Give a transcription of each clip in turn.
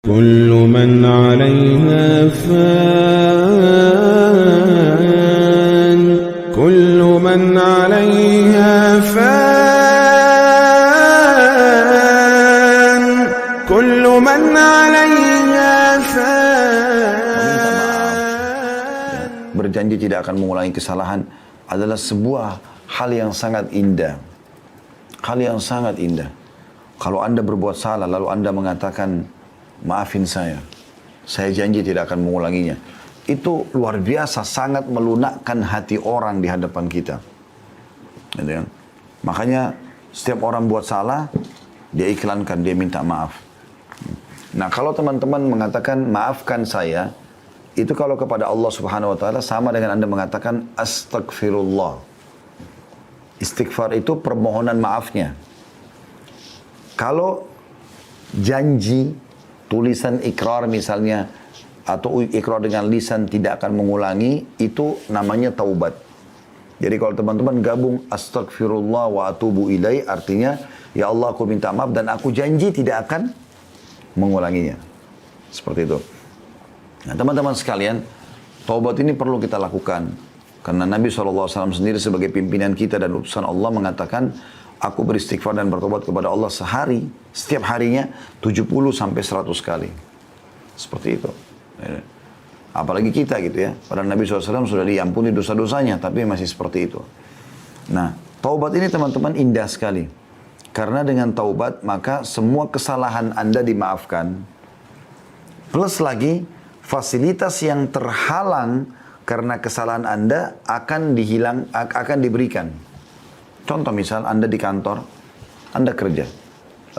كل من عليها فان كل من عليها فان كل من عليها فان. Berjanji tidak akan mengulangi kesalahan adalah sebuah hal yang sangat indah. Hal yang sangat indah. Kalau Anda berbuat salah lalu Anda mengatakan, maafin saya janji tidak akan mengulanginya. Itu luar biasa, sangat melunakkan hati orang di hadapan kita. Gitu kan? Makanya setiap orang buat salah, dia iklankan, dia minta maaf. Nah kalau teman-teman mengatakan maafkan saya, itu kalau kepada Allah Subhanahu Wa Taala sama dengan Anda mengatakan astagfirullah. Istighfar itu permohonan maafnya. Kalau janji, tulisan ikrar misalnya, atau ikrar dengan lisan tidak akan mengulangi, itu namanya taubat. Jadi kalau teman-teman gabung astagfirullah wa atubu ilai, artinya ya Allah aku minta maaf dan aku janji tidak akan mengulanginya. Seperti itu. Nah teman-teman sekalian, taubat ini perlu kita lakukan. Karena Nabi SAW sendiri sebagai pimpinan kita dan utusan Allah mengatakan, aku beristighfar dan bertobat kepada Allah sehari, setiap harinya 70 sampai 100 kali. Seperti itu. Apalagi kita gitu ya. Padahal Nabi SAW sudah diampuni dosa-dosanya, tapi masih seperti itu. Nah, taubat ini teman-teman indah sekali. Karena dengan taubat, maka semua kesalahan Anda dimaafkan. Plus lagi, fasilitas yang terhalang karena kesalahan Anda akan diberikan. Contoh misal Anda di kantor, Anda kerja.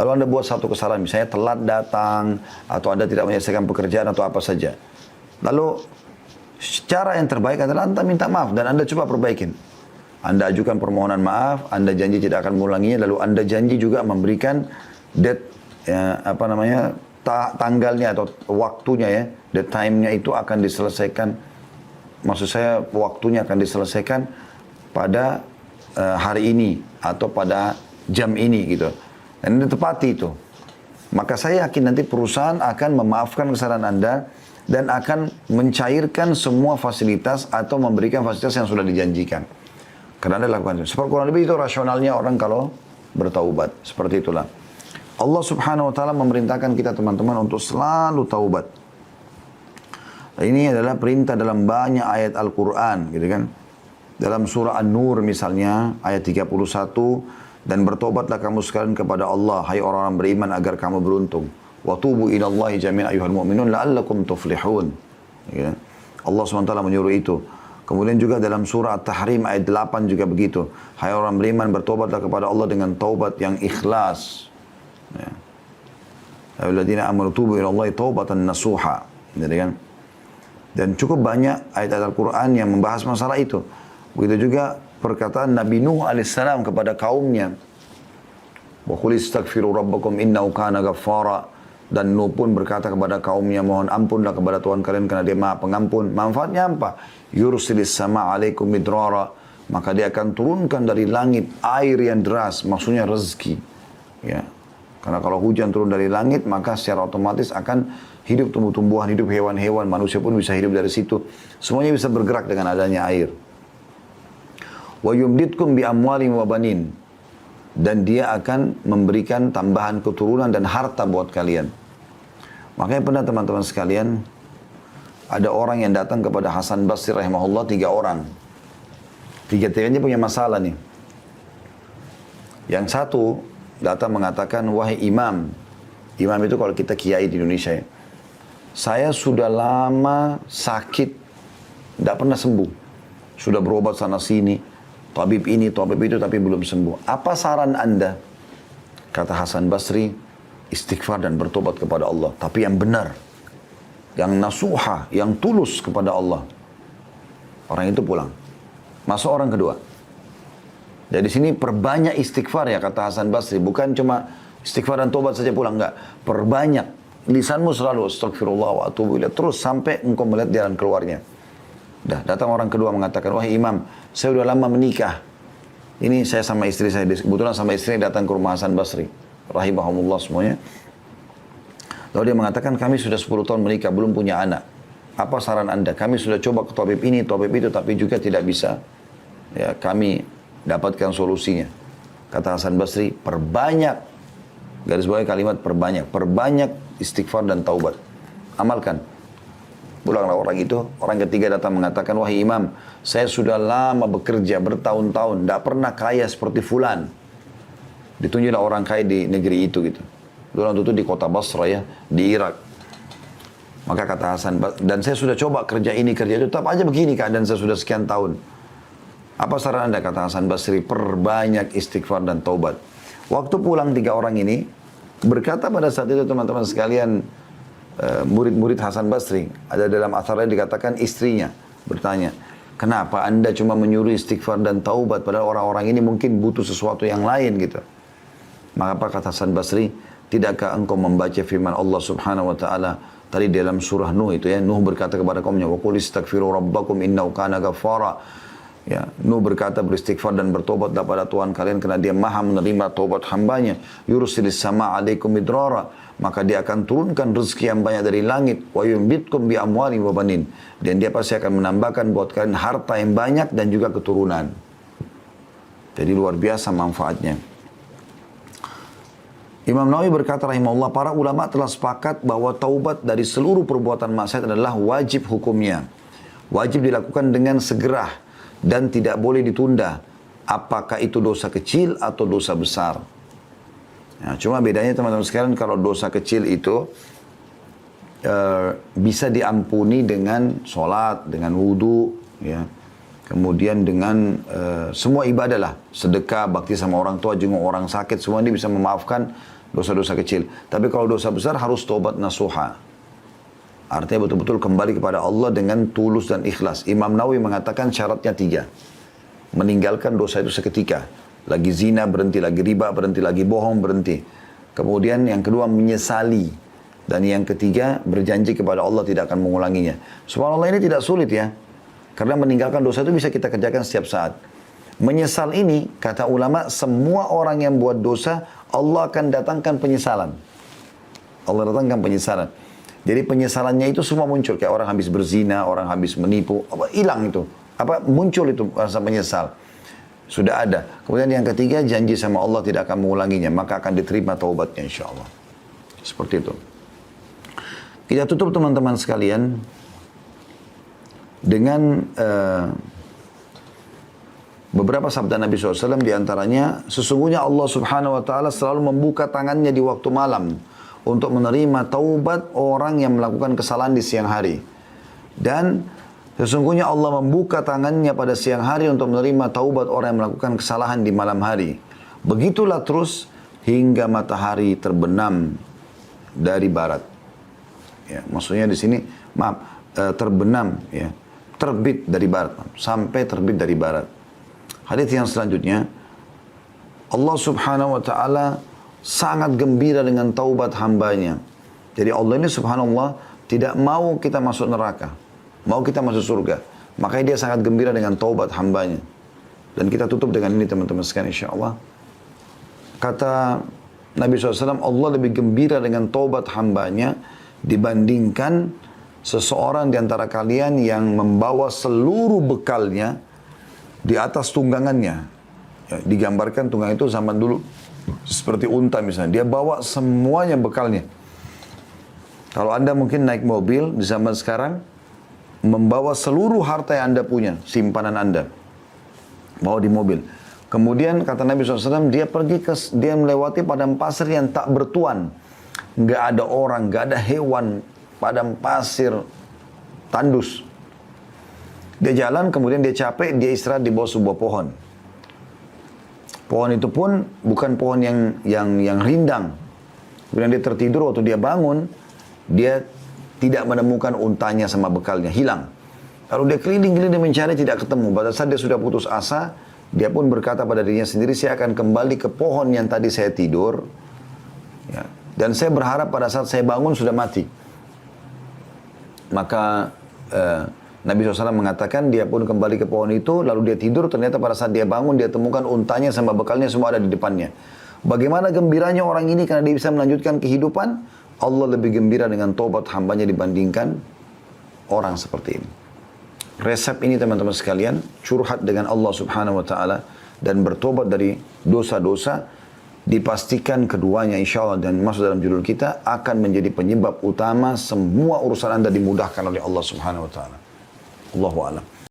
Lalu Anda buat satu kesalahan, misalnya telat datang, atau Anda tidak menyelesaikan pekerjaan atau apa saja. Lalu cara yang terbaik adalah Anda minta maaf dan Anda coba perbaikin. Anda ajukan permohonan maaf, Anda janji tidak akan mengulanginya, lalu Anda janji juga memberikan tanggalnya atau waktunya ya, the time-nya itu akan diselesaikan. Maksud saya waktunya akan diselesaikan pada hari ini atau pada jam ini gitu. Dan ini tepati itu. Maka saya yakin nanti perusahaan akan memaafkan kesalahan Anda dan akan mencairkan semua fasilitas atau memberikan fasilitas yang sudah dijanjikan. Karena Anda lakukan itu. Seperti kurang lebih itu rasionalnya orang kalau bertaubat. Seperti itulah. Allah Subhanahu Wa Taala memerintahkan kita teman-teman untuk selalu taubat. Ini adalah perintah dalam banyak ayat Al-Quran, gitu kan. Dalam surah An-Nur misalnya, ayat 31, dan bertobatlah kamu sekalian kepada Allah, hai orang-orang beriman agar kamu beruntung. Wa tubu ilallahi jami'an ayyuhal mu'minun la'allakum tuflihun. Gitu kan? Allah SWT menyuruh itu. Kemudian juga dalam surah At-Tahrim ayat 8 juga begitu. Hai orang beriman bertobatlah kepada Allah dengan taubat yang ikhlas. Ya. Alladzina amanu tubu ilallahi taubatan nasuha. Gitu kan. Dan cukup banyak ayat-ayat Al-Quran yang membahas masalah itu. Begitu juga perkataan Nabi Nuh AS kepada kaumnya. Wa qul istaghfiru rabbakum innahu kana ghaffara. Dan Nuh pun berkata kepada kaumnya, mohon ampunlah kepada Tuhan kalian karena dia maha pengampun. Manfaatnya apa? Yursilis sama alaikum midrara. Maka dia akan turunkan dari langit air yang deras. Maksudnya rezeki. Ya. Karena kalau hujan turun dari langit, maka secara otomatis akan hidup tumbuh-tumbuhan, hidup hewan-hewan, manusia pun bisa hidup dari situ. Semuanya bisa bergerak dengan adanya air. Wa yumditkum bi amwalin wa banin. Dan dia akan memberikan tambahan keturunan dan harta buat kalian. Makanya pernah teman-teman sekalian, ada orang yang datang kepada Hasan Basri rahimahullah, 3 orang. Tiga-tiganya punya masalah nih. Yang satu datang mengatakan, wahai imam. Imam itu kalau kita kiai di Indonesia ya. Saya sudah lama sakit, tidak pernah sembuh. Sudah berobat sana sini, tabib ini, tabib itu, tapi belum sembuh. Apa saran Anda? Kata Hasan Basri, istighfar dan bertobat kepada Allah. Tapi yang benar, yang nasuha, yang tulus kepada Allah. Orang itu pulang. Masuk orang kedua. Jadi sini perbanyak istighfar ya kata Hasan Basri. Bukan cuma istighfar dan tobat saja pulang, enggak. Perbanyak. Lisanmu selalu astagfirullah wa atubu ilaih. Terus sampai engkau melihat jalan keluarnya. Datang orang kedua mengatakan, wahai imam, saya sudah lama menikah. Ini saya sama istri saya, kebetulan sama istri datang ke rumah Hasan Basri. Rahimahumullah semuanya. Lalu dia mengatakan, kami sudah 10 tahun menikah, belum punya anak. Apa saran Anda? Kami sudah coba ke tabib ini, tabib itu, tapi juga tidak bisa. Ya, kami dapatkan solusinya. Kata Hasan Basri, perbanyak, garis bawah kalimat perbanyak. Perbanyak istighfar dan taubat. Amalkan. Pulanglah orang itu, orang ketiga datang mengatakan, wahai imam, saya sudah lama bekerja, bertahun-tahun, tidak pernah kaya seperti fulan. Ditunjuklah orang kaya di negeri itu gitu. Orang itu di kota Basra ya, di Irak. Maka kata Hasan, dan saya sudah coba kerja ini, kerja itu, tetap aja begini keadaan saya sudah sekian tahun. Apa saran Anda? Kata Hasan Basri, perbanyak istighfar dan taubat. Waktu pulang 3 orang ini, berkata pada saat itu teman-teman sekalian, murid-murid Hasan Basri, ada dalam atharnya dikatakan istrinya, bertanya, kenapa Anda cuma menyuruh istighfar dan taubat, padahal orang-orang ini mungkin butuh sesuatu yang lain gitu. Maka apa kata Hasan Basri, tidakkah engkau membaca firman Allah subhanahu wa ta'ala, tadi dalam surah Nuh itu ya, Nuh berkata kepada kaumnya, wa qul istaghfiru rabbakum innahu kana ghaffara. Ya, Nuh berkata beristighfar dan bertobatlah pada Tuhan kalian karena dia maha menerima taubat hambanya. Yursilis sama alaikum midrara, maka dia akan turunkan rezeki yang banyak dari langit. Wa yumbitkum bi amwali wa banin, dan dia pasti akan menambahkan buat kalian harta yang banyak dan juga keturunan. Jadi luar biasa manfaatnya. Imam Nawawi berkata rahimahullah, para ulama telah sepakat bahwa taubat dari seluruh perbuatan maksiat adalah wajib hukumnya. Wajib dilakukan dengan segera dan tidak boleh ditunda. Apakah itu dosa kecil atau dosa besar. Nah, cuma bedanya teman-teman sekalian, kalau dosa kecil itu bisa diampuni dengan sholat, dengan wudu, ya. Kemudian dengan semua ibadah lah, sedekah, bakti sama orang tua, jenguk orang sakit, semua ini bisa memaafkan dosa-dosa kecil. Tapi kalau dosa besar harus tobat nasuha. Artinya betul-betul kembali kepada Allah dengan tulus dan ikhlas. Imam Nawawi mengatakan syaratnya 3. Meninggalkan dosa itu seketika. Lagi zina berhenti, lagi riba berhenti, lagi bohong berhenti. Kemudian yang kedua menyesali. Dan yang ketiga berjanji kepada Allah tidak akan mengulanginya. Subhanallah, ini tidak sulit ya. Karena meninggalkan dosa itu bisa kita kerjakan setiap saat. Menyesal ini, kata ulama, semua orang yang buat dosa, Allah akan datangkan penyesalan. Allah datangkan penyesalan. Jadi penyesalannya itu semua muncul. Kayak orang habis berzina, orang habis menipu, hilang itu. Muncul itu rasa menyesal. Sudah ada. Kemudian yang ketiga, janji sama Allah tidak akan mengulanginya. Maka akan diterima taubatnya insya Allah. Seperti itu. Kita tutup teman-teman sekalian dengan beberapa sabda Nabi SAW, diantaranya, sesungguhnya Allah subhanahu wa ta'ala selalu membuka tangannya di waktu malam untuk menerima taubat orang yang melakukan kesalahan di siang hari. Dan sesungguhnya Allah membuka tangannya pada siang hari untuk menerima taubat orang yang melakukan kesalahan di malam hari. Begitulah terus hingga matahari terbenam dari barat. Ya, maksudnya di sini, terbenam, ya, terbit dari barat, sampai terbit dari barat. Hadits yang selanjutnya, Allah subhanahu wa ta'ala sangat gembira dengan taubat hambanya. Jadi Allah ini subhanallah tidak mau kita masuk neraka, mau kita masuk surga. Makanya dia sangat gembira dengan taubat hambanya. Dan kita tutup dengan ini teman-teman sekalian insyaAllah. Kata Nabi SAW, Allah lebih gembira dengan taubat hambanya dibandingkan seseorang di antara kalian yang membawa seluruh bekalnya di atas tunggangannya. Ya, digambarkan tunggang itu zaman dulu seperti unta misalnya. Dia bawa semuanya bekalnya. Kalau Anda mungkin naik mobil di zaman sekarang, membawa seluruh harta yang Anda punya, simpanan Anda, bawa di mobil. Kemudian kata Nabi SAW, dia melewati padang pasir yang tak bertuan. Nggak ada orang, nggak ada hewan, padang pasir tandus. Dia jalan, kemudian dia capek, dia istirahat di bawah sebuah pohon. Pohon itu pun bukan pohon yang rindang. Kemudian dia tertidur, waktu dia bangun, dia tidak menemukan untanya sama bekalnya, hilang. Lalu dia keliling-keliling mencari, tidak ketemu. Pada saat dia sudah putus asa, dia pun berkata pada dirinya sendiri, saya akan kembali ke pohon yang tadi saya tidur. Ya. Dan saya berharap pada saat saya bangun sudah mati. Maka Nabi SAW mengatakan dia pun kembali ke pohon itu, lalu dia tidur, ternyata pada saat dia bangun, dia temukan untanya sama bekalnya semua ada di depannya. Bagaimana gembiranya orang ini karena dia bisa melanjutkan kehidupan? Allah lebih gembira dengan tobat hambanya dibandingkan orang seperti ini. Resep ini teman-teman sekalian, curhat dengan Allah subhanahu wa ta'ala dan bertobat dari dosa-dosa, dipastikan keduanya insya Allah dan masuk dalam judul kita akan menjadi penyebab utama semua urusan Anda dimudahkan oleh Allah subhanahu wa ta'ala. Allahu a'lam.